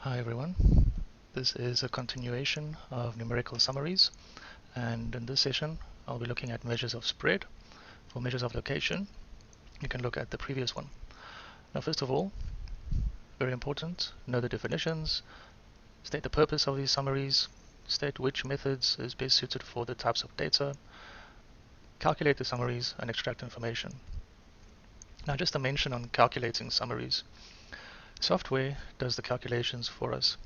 Hi everyone, this is a continuation of numerical summaries, and in this session I'll be looking at measures of spread. For measures of location, you can look at the previous one. Now first of all, very important, know the definitions, state the purpose of these summaries, state which methods is best suited for the types of data, calculate the summaries and extract information. Now just a mention on calculating summaries. Software does the calculations for us.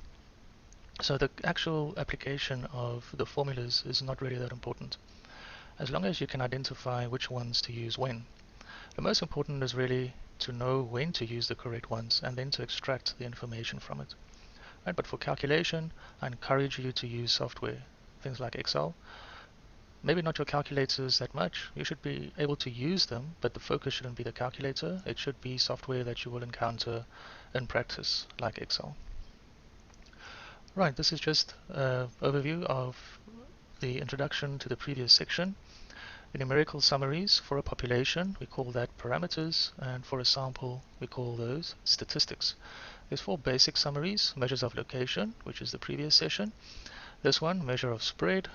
So the actual application of the formulas is not really that important, as long as you can identify which ones to use when. The most important is really to know when to use the correct ones and then to extract the information from it. Right, but for calculation, I encourage you to use software, things like Excel. Maybe not your calculators that much. You should be able to use them, but the focus shouldn't be the calculator. It should be software that you will encounter in practice, like Excel. Right, this is just an overview of the introduction to the previous section. The numerical summaries for a population, we call that parameters, and for a sample, we call those statistics. There's four basic summaries: measures of location, which is the previous session. This one, measure of spread,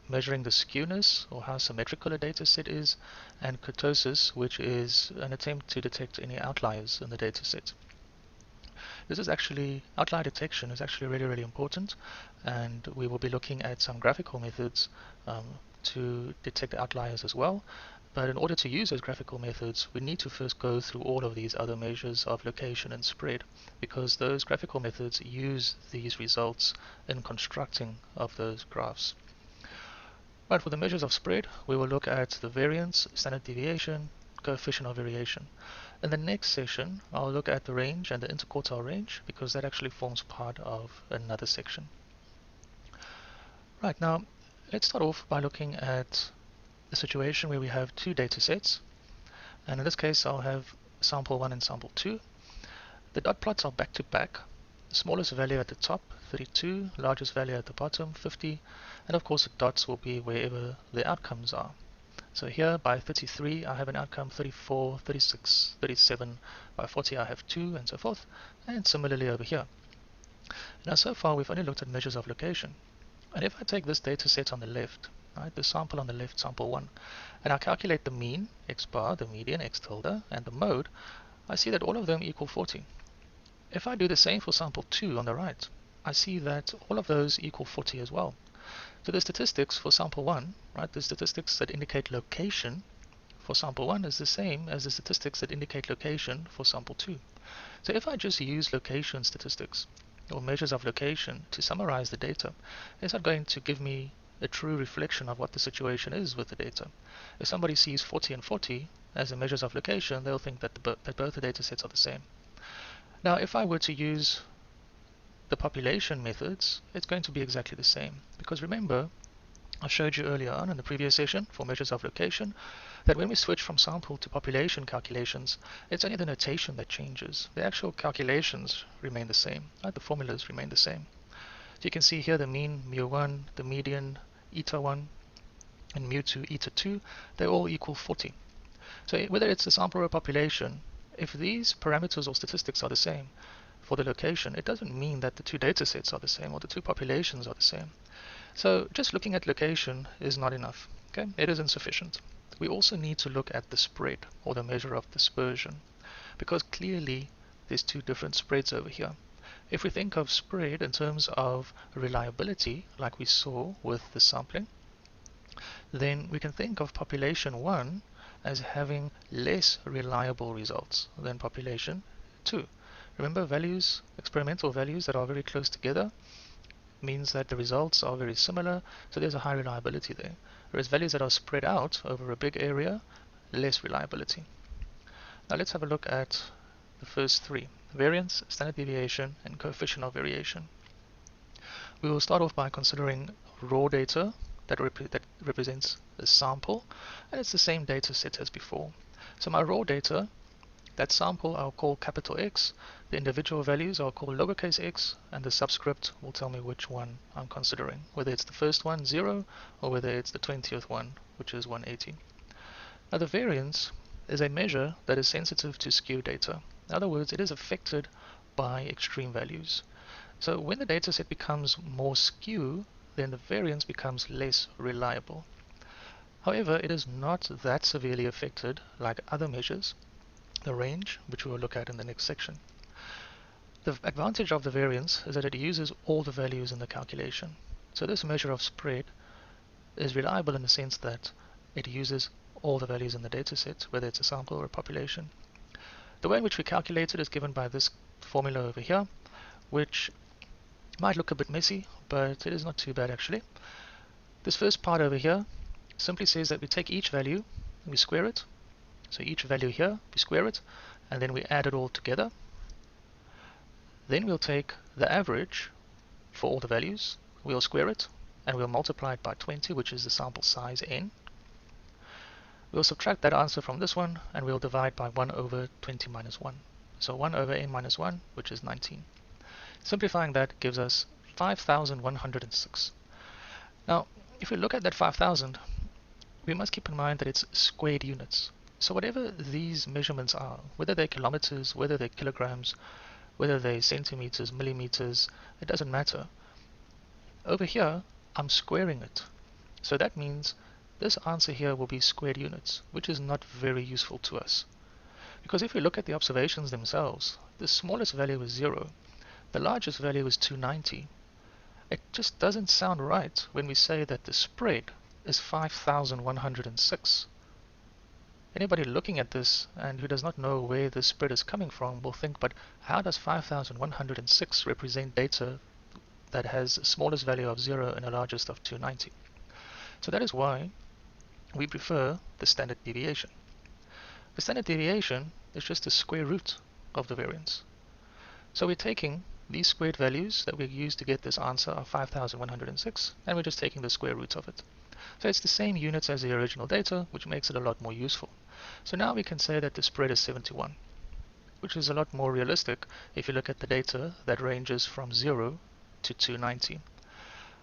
measuring the skewness or how symmetrical a data set is, and kurtosis, which is an attempt to detect any outliers in the data set. This is actually, outlier detection is actually really important, and we will be looking at some graphical methods to detect outliers as well. But in order to use those graphical methods, we need to first go through all of these other measures of location and spread, because those graphical methods use these results in constructing of those graphs. Right, for the measures of spread, we will look at the variance, standard deviation, coefficient of variation. In the next session, I'll look at the range and the interquartile range, because that actually forms part of another section. Right, now let's start off by looking at a situation where we have two data sets, and in this case I'll have sample 1 and sample 2. The dot plots are back to back. The smallest value at the top, 32, largest value at the bottom, 50, and of course the dots will be wherever the outcomes are. So here by 33 I have an outcome, 34, 36, 37, by 40 I have 2, and so forth, and similarly over here. Now so far we've only looked at measures of location, and if I take this data set on the left, right, the sample on the left, sample 1, and I calculate the mean, x bar, the median, x tilde, and the mode, I see that all of them equal 40. If I do the same for sample 2 on the right, I see that all of those equal 40 as well. So the statistics for sample 1, right, the statistics that indicate location for sample 1 is the same as the statistics that indicate location for sample 2. So if I just use location statistics or measures of location to summarize the data, it's not going to give me a true reflection of what the situation is with the data. If somebody sees 40 and 40 as the measures of location, they'll think that both the data sets are the same. Now if I were to use the population methods, it's going to be exactly the same, because remember, I showed you earlier on in the previous session for measures of location that when we switch from sample to population calculations, it's only the notation that changes. The actual calculations remain the same, right? The formulas remain the same. So you can see here the mean, mu1, the median, eta1, and mu2, eta2, they all equal 40. So whether it's a sample or a population, if these parameters or statistics are the same for the location, it doesn't mean that the two data sets are the same or the two populations are the same. So just looking at location is not enough. Okay, it is insufficient. We also need to look at the spread, or the measure of dispersion, because clearly there's two different spreads over here. If we think of spread in terms of reliability, like we saw with the sampling, then we can think of population 1 as having less reliable results than population 2. Remember, values, experimental values that are very close together means that the results are very similar, so there's a high reliability there. Whereas values that are spread out over a big area, less reliability. Now let's have a look at the first three: variance, standard deviation, and coefficient of variation. We will start off by considering raw data that represents a sample, and it's the same data set as before. So my raw data, that sample I'll call capital X, the individual values I'll call lowercase x, and the subscript will tell me which one I'm considering, whether it's the first one, 0, or whether it's the 20th one, which is 180. Now the variance is a measure that is sensitive to skew data. In other words, it is affected by extreme values. So when the data set becomes more skew, then the variance becomes less reliable. However, it is not that severely affected like other measures, the range, which we will look at in the next section. The advantage of the variance is that it uses all the values in the calculation. So this measure of spread is reliable in the sense that it uses all the values in the data set, whether it's a sample or a population. The way in which we calculate it is given by this formula over here, which might look a bit messy, but it is not too bad actually. This first part over here simply says that we take each value and we square it. So each value here, we square it, and then we add it all together. Then we'll take the average for all the values, we'll square it, and we'll multiply it by 20, which is the sample size n. We'll subtract that answer from this one, and we'll divide by 1 over 20 minus 1. So 1 over n minus 1, which is 19. Simplifying that gives us 5,106. Now, if we look at that 5,000, we must keep in mind that it's squared units. So whatever these measurements are, whether they're kilometers, whether they're kilograms, whether they're centimeters, millimeters, it doesn't matter. Over here, I'm squaring it. So that means this answer here will be squared units, which is not very useful to us. Because if we look at the observations themselves, the smallest value is 0, the largest value is 290. It just doesn't sound right when we say that the spread is 5,106. Anybody looking at this and who does not know where this spread is coming from will think, but how does 5,106 represent data that has the smallest value of 0 and a largest of 290? So that is why we prefer the standard deviation. The standard deviation is just the square root of the variance. So we're taking these squared values that we used to get this answer of 5,106, and we're just taking the square root of it. So it's the same units as the original data, which makes it a lot more useful. So now we can say that the spread is 71, which is a lot more realistic if you look at the data that ranges from 0 to 290.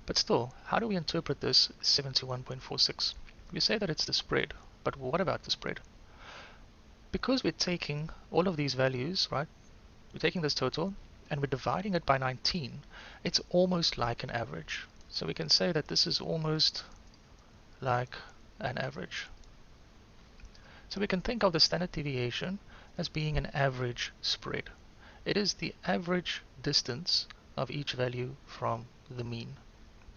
But still, how do we interpret this 71.46? We say that it's the spread, but what about the spread? Because we're taking all of these values, right? We're taking this total and we're dividing it by 19. It's almost like an average. So we can say that this is almost like an average. So we can think of the standard deviation as being an average spread. It is the average distance of each value from the mean.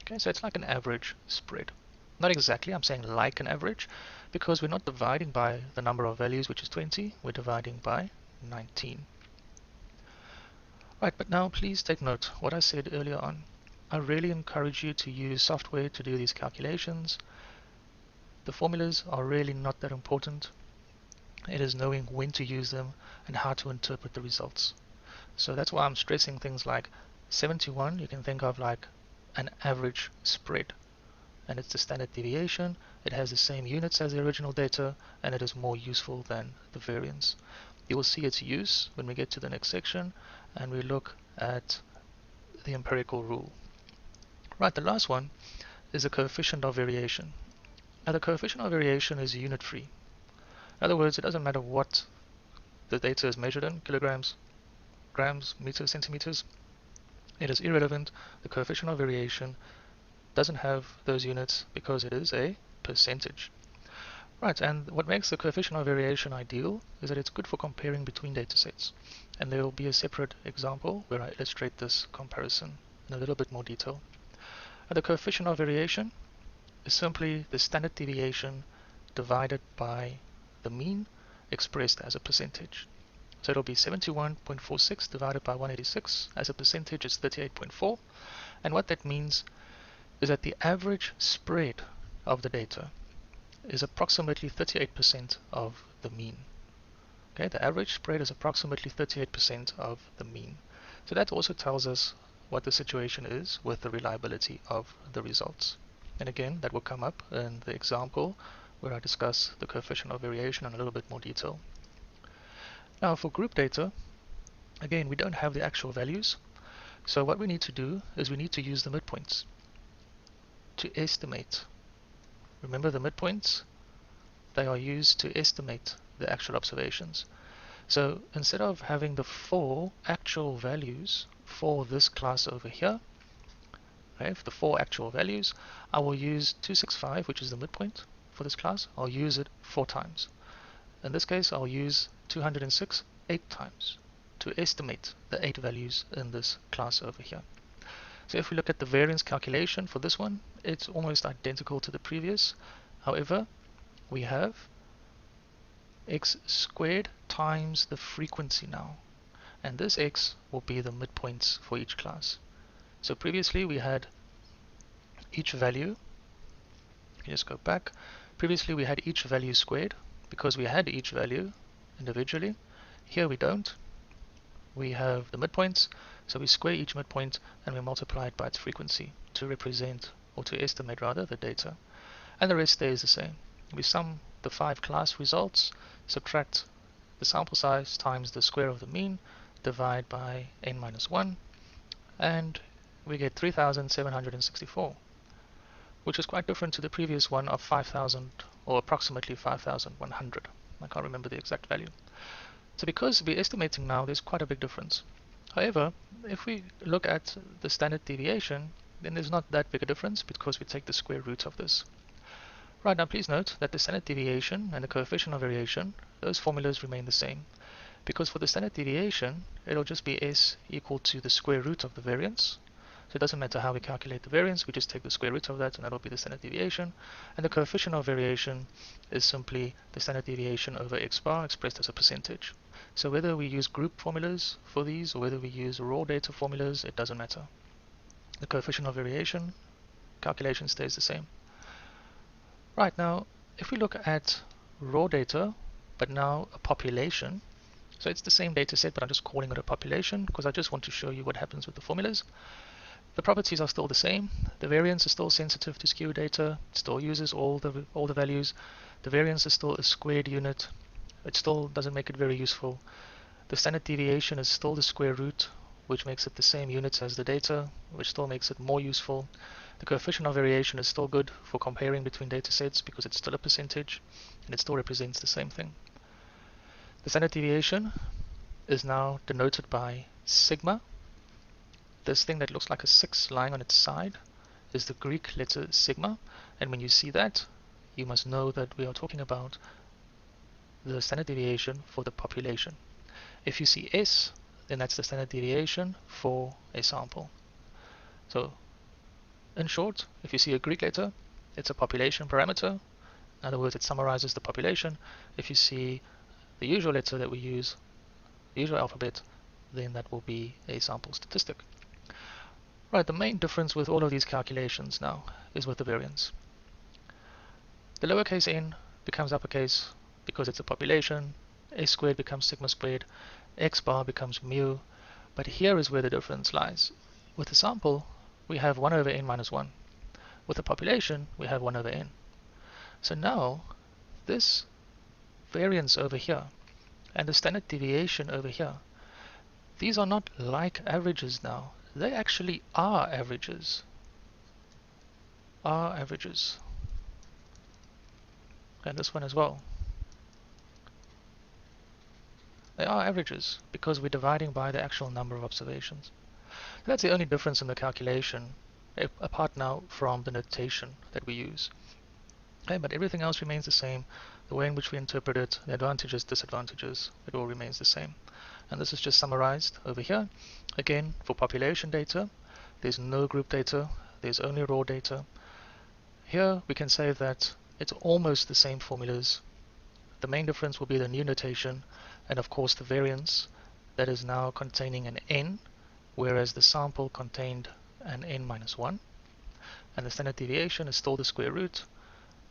Okay, so it's like an average spread. Not exactly, I'm saying like an average, because we're not dividing by the number of values, which is 20, we're dividing by 19. Right, but now please take note what I said earlier on. I really encourage you to use software to do these calculations. The formulas are really not that important. It is knowing when to use them and how to interpret the results. So that's why I'm stressing things like 71 you can think of like an average spread, and it's the standard deviation. It has the same units as the original data, and it is more useful than the variance. You will see its use when we get to the next section and we look at the empirical rule. Right, the last one is the coefficient of variation. Now the coefficient of variation is unit free. In other words, it doesn't matter what the data is measured in, kilograms, grams, meters, centimeters. It is irrelevant. The coefficient of variation doesn't have those units because it is a percentage. Right, and what makes the coefficient of variation ideal is that it's good for comparing between data sets. And there will be a separate example where I illustrate this comparison in a little bit more detail. And the coefficient of variation is simply the standard deviation divided by the mean expressed as a percentage. So it'll be 71.46 divided by 186. As a percentage, it's 38.4. And what that means is that the average spread of the data is approximately 38% of the mean. Okay, the average spread is approximately 38% of the mean. So that also tells us what the situation is with the reliability of the results. And again, that will come up in the example where I discuss the coefficient of variation in a little bit more detail. Now for group data, again, we don't have the actual values. So what we need to do is we need to use the midpoints to estimate. Remember the midpoints? They are used to estimate the actual observations. So instead of having the full actual values for this class over here, okay, for the 4 actual values, I will use 265, which is the midpoint for this class. I'll use it 4 times. In this case, I'll use 206 8 times to estimate the 8 values in this class over here. So if we look at the variance calculation for this one, it's almost identical to the previous. However, we have x squared times the frequency now, and this x will be the midpoints for each class. So previously we had each value, just go back, previously we had each value squared because we had each value individually. Here we don't. We have the midpoints, so we square each midpoint and we multiply it by its frequency to represent, or to estimate rather, the data. And the rest stays the same. We sum the 5 class results, subtract the sample size times the square of the mean, divide by n minus 1, and we get 3,764, which is quite different to the previous one of 5,000, or approximately 5,100. I can't remember the exact value. So because we're estimating now, there's quite a big difference. However, if we look at the standard deviation, then there's not that big a difference because we take the square root of this. Right, now please note that the standard deviation and the coefficient of variation, those formulas remain the same. Because for the standard deviation, it'll just be s equal to the square root of the variance. So it doesn't matter how we calculate the variance, we just take the square root of that and that'll be the standard deviation. And the coefficient of variation is simply the standard deviation over x bar expressed as a percentage. So whether we use group formulas for these or whether we use raw data formulas, it doesn't matter. The coefficient of variation calculation stays the same. Right, now if we look at raw data, but now a population, so it's the same data set, but I'm just calling it a population because I just want to show you what happens with the formulas. The properties are still the same. The variance is still sensitive to skew data. It still uses all the values. The variance is still a squared unit. It still doesn't make it very useful. The standard deviation is still the square root, which makes it the same units as the data, which still makes it more useful. The coefficient of variation is still good for comparing between data sets because it's still a percentage and it still represents the same thing. The standard deviation is now denoted by sigma. This thing that looks like a 6 lying on its side is the Greek letter sigma, and when you see that, you must know that we are talking about the standard deviation for the population. If you see S, then that's the standard deviation for a sample. So, in short, if you see a Greek letter, it's a population parameter. In other words, it summarizes the population. If you see the usual letter that we use, the usual alphabet, then that will be a sample statistic. Right, the main difference with all of these calculations now is with the variance. The lowercase n becomes uppercase because it's a population, s squared becomes sigma squared, x bar becomes mu, but here is where the difference lies. With the sample, we have 1 over n minus 1. With the population, we have 1 over n. So now, this variance over here and the standard deviation over here, these are not like averages now. They actually are averages. Are averages. And this one as well. They are averages because we're dividing by the actual number of observations. That's the only difference in the calculation, apart now from the notation that we use. Okay, but everything else remains the same. The way in which we interpret it, the advantages, disadvantages, it all remains the same. And this is just summarized over here. Again, for population data, there's no group data, there's only raw data. Here we can say that it's almost the same formulas. The main difference will be the new notation and of course the variance that is now containing an n, whereas the sample contained an n minus 1. And the standard deviation is still the square root,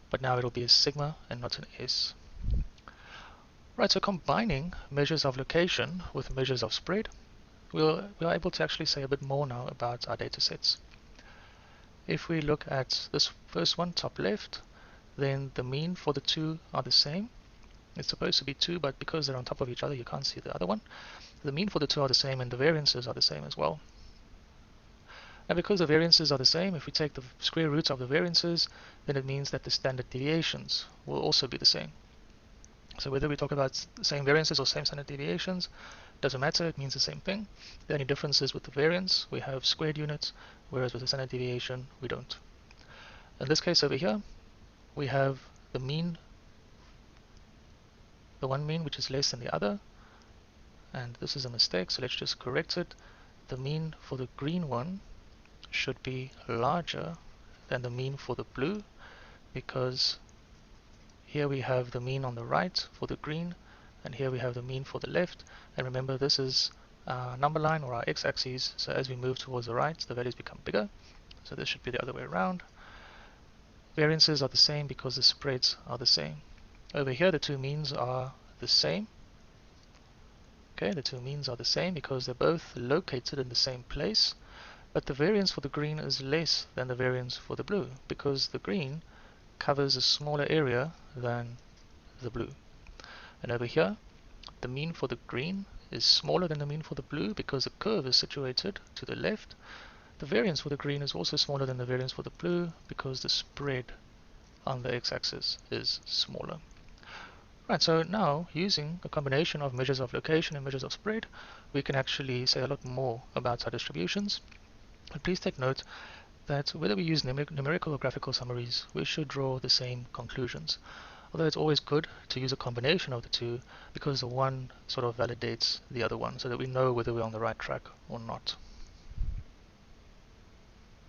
but now it'll be a sigma and not an s. Right, so combining measures of location with measures of spread, we are able to actually say a bit more now about our data sets. If we look at this first one, top left, then the mean for the two are the same. It's supposed to be 2, but because they're on top of each other, you can't see the other one. The mean for the two are the same, and the variances are the same as well. And because the variances are the same, if we take the square roots of the variances, then it means that the standard deviations will also be the same. So whether we talk about the same variances or same standard deviations, Doesn't matter, it means the same thing. The only difference is with the variance, we have squared units, whereas with the standard deviation, we don't. In this case over here, we have the mean, the one mean which is less than the other, and this is a mistake, so let's just correct it. The mean for the green one should be larger than the mean for the blue, because here we have the mean on the right for the green, and here we have the mean for the left. And remember, this is our number line or our x-axis, so as we move towards the right, the values become bigger. So this should be the other way around. Variances are the same because the spreads are the same. Over here, the two means are the same. Okay, the two means are the same because they're both located in the same place, but the variance for the green is less than the variance for the blue because the green covers a smaller area than the blue. And over here, the mean for the green is smaller than the mean for the blue because the curve is situated to the left. The variance for the green is also smaller than the variance for the blue because the spread on the x-axis is smaller. Right, so now using a combination of measures of location and measures of spread, we can actually say a lot more about our distributions. But please take note that whether we use numerical or graphical summaries, we should draw the same conclusions. Although it's always good to use a combination of the two because the one sort of validates the other one so that we know whether we're on the right track or not.